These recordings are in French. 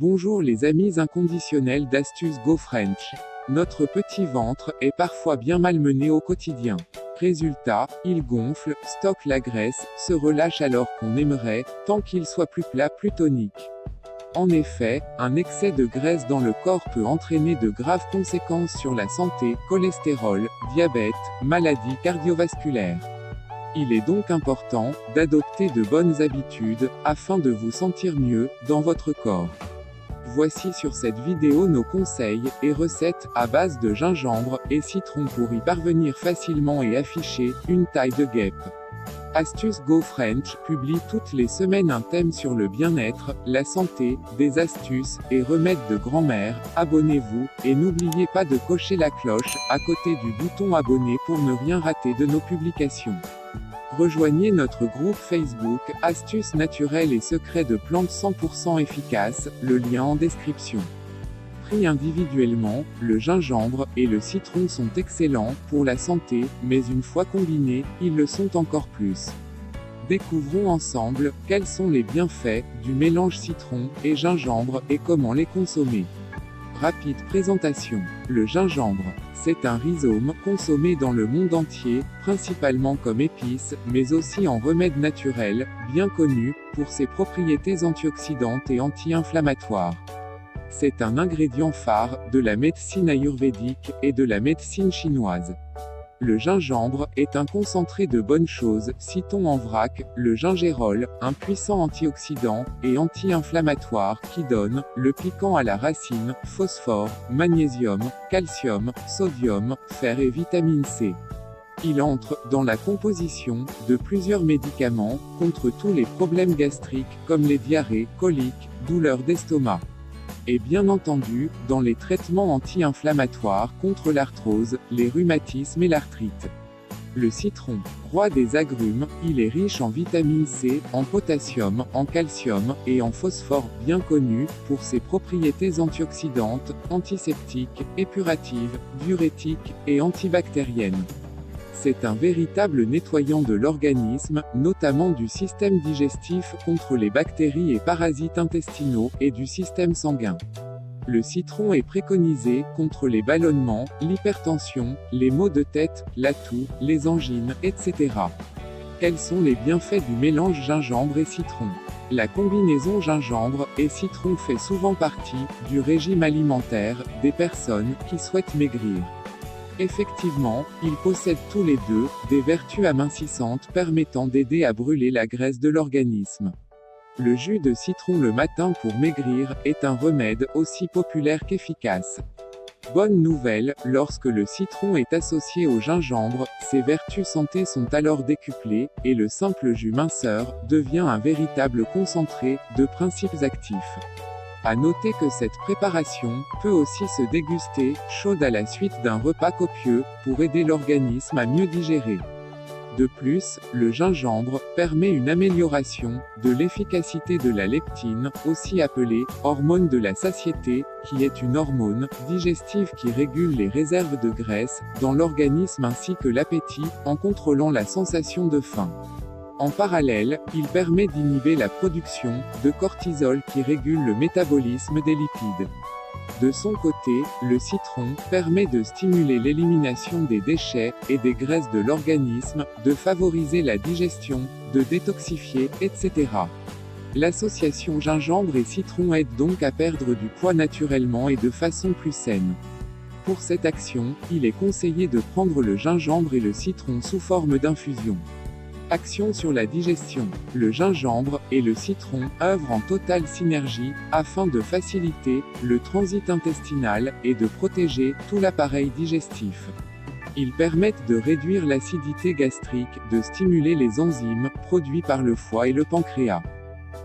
Bonjour les amis inconditionnels d'Astuces Go French. Notre petit ventre est parfois bien malmené au quotidien. Résultat, il gonfle, stocke la graisse, se relâche alors qu'on aimerait, tant qu'il soit plus plat, plus tonique. En effet, un excès de graisse dans le corps peut entraîner de graves conséquences sur la santé, cholestérol, diabète, maladies cardiovasculaires. Il est donc important d'adopter de bonnes habitudes, afin de vous sentir mieux dans votre corps. Voici sur cette vidéo nos conseils et recettes à base de gingembre et citron pour y parvenir facilement et afficher une taille de guêpe. Astuces Go French publie toutes les semaines un thème sur le bien-être, la santé, des astuces et remèdes de grand-mère. Abonnez-vous et n'oubliez pas de cocher la cloche à côté du bouton abonner pour ne rien rater de nos publications. Rejoignez notre groupe Facebook Astuces naturelles et secrets de plantes 100% efficaces, le lien en description. Pris individuellement, le gingembre et le citron sont excellents pour la santé, mais une fois combinés, ils le sont encore plus. Découvrons ensemble quels sont les bienfaits du mélange citron et gingembre et comment les consommer. Rapide présentation. Le gingembre, c'est un rhizome consommé dans le monde entier, principalement comme épice, mais aussi en remède naturel, bien connu pour ses propriétés antioxydantes et anti-inflammatoires. C'est un ingrédient phare de la médecine ayurvédique et de la médecine chinoise. Le gingembre est un concentré de bonnes choses, citons en vrac, le gingérol, un puissant antioxydant et anti-inflammatoire qui donne le piquant à la racine, phosphore, magnésium, calcium, sodium, fer et vitamine C. Il entre dans la composition de plusieurs médicaments contre tous les problèmes gastriques comme les diarrhées, coliques, douleurs d'estomac. Et bien entendu, dans les traitements anti-inflammatoires contre l'arthrose, les rhumatismes et l'arthrite. Le citron, roi des agrumes, il est riche en vitamine C, en potassium, en calcium, et en phosphore, bien connu pour ses propriétés antioxydantes, antiseptiques, épuratives, diurétiques, et antibactériennes. C'est un véritable nettoyant de l'organisme, notamment du système digestif contre les bactéries et parasites intestinaux, et du système sanguin. Le citron est préconisé contre les ballonnements, l'hypertension, les maux de tête, la toux, les angines, etc. Quels sont les bienfaits du mélange gingembre et citron? La combinaison gingembre et citron fait souvent partie du régime alimentaire des personnes qui souhaitent maigrir. Effectivement, ils possèdent tous les deux des vertus amincissantes permettant d'aider à brûler la graisse de l'organisme. Le jus de citron le matin pour maigrir est un remède aussi populaire qu'efficace. Bonne nouvelle, lorsque le citron est associé au gingembre, ses vertus santé sont alors décuplées, et le simple jus minceur devient un véritable concentré de principes actifs. À noter que cette préparation peut aussi se déguster chaude à la suite d'un repas copieux, pour aider l'organisme à mieux digérer. De plus, le gingembre permet une amélioration de l'efficacité de la leptine, aussi appelée hormone de la satiété, qui est une hormone digestive qui régule les réserves de graisse dans l'organisme ainsi que l'appétit, en contrôlant la sensation de faim. En parallèle, il permet d'inhiber la production de cortisol qui régule le métabolisme des lipides. De son côté, le citron permet de stimuler l'élimination des déchets et des graisses de l'organisme, de favoriser la digestion, de détoxifier, etc. L'association gingembre et citron aide donc à perdre du poids naturellement et de façon plus saine. Pour cette action, il est conseillé de prendre le gingembre et le citron sous forme d'infusion. Action sur la digestion. Le gingembre et le citron œuvrent en totale synergie, afin de faciliter le transit intestinal, et de protéger tout l'appareil digestif. Ils permettent de réduire l'acidité gastrique, de stimuler les enzymes produits par le foie et le pancréas.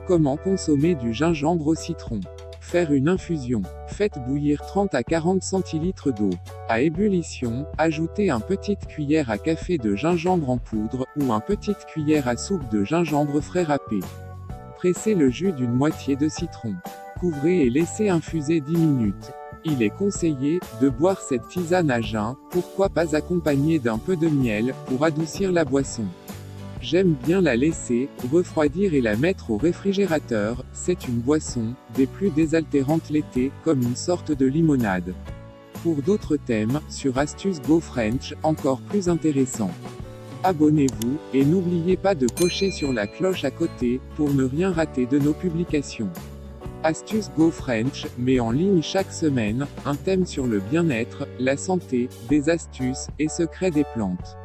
Comment consommer du gingembre au citron? Faire une infusion. Faites bouillir 30 à 40 centilitres d'eau. À ébullition, ajoutez une petite cuillère à café de gingembre en poudre, ou une petite cuillère à soupe de gingembre frais râpé. Pressez le jus d'une moitié de citron. Couvrez et laissez infuser 10 minutes. Il est conseillé de boire cette tisane à jeun, pourquoi pas accompagnée d'un peu de miel, pour adoucir la boisson. J'aime bien la laisser refroidir et la mettre au réfrigérateur, c'est une boisson, des plus désaltérantes l'été, comme une sorte de limonade. Pour d'autres thèmes, sur Astuce Go French, encore plus intéressant. Abonnez-vous, et n'oubliez pas de cocher sur la cloche à côté, pour ne rien rater de nos publications. Astuce Go French met en ligne chaque semaine, un thème sur le bien-être, la santé, des astuces, et secrets des plantes.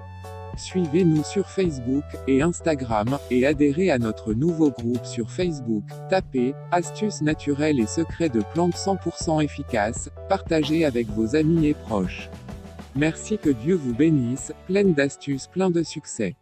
Suivez-nous sur Facebook et Instagram, et adhérez à notre nouveau groupe sur Facebook. Tapez « Astuces naturelles et secrets de plantes 100% efficaces », partagez avec vos amis et proches. Merci, que Dieu vous bénisse, pleine d'astuces, plein de succès.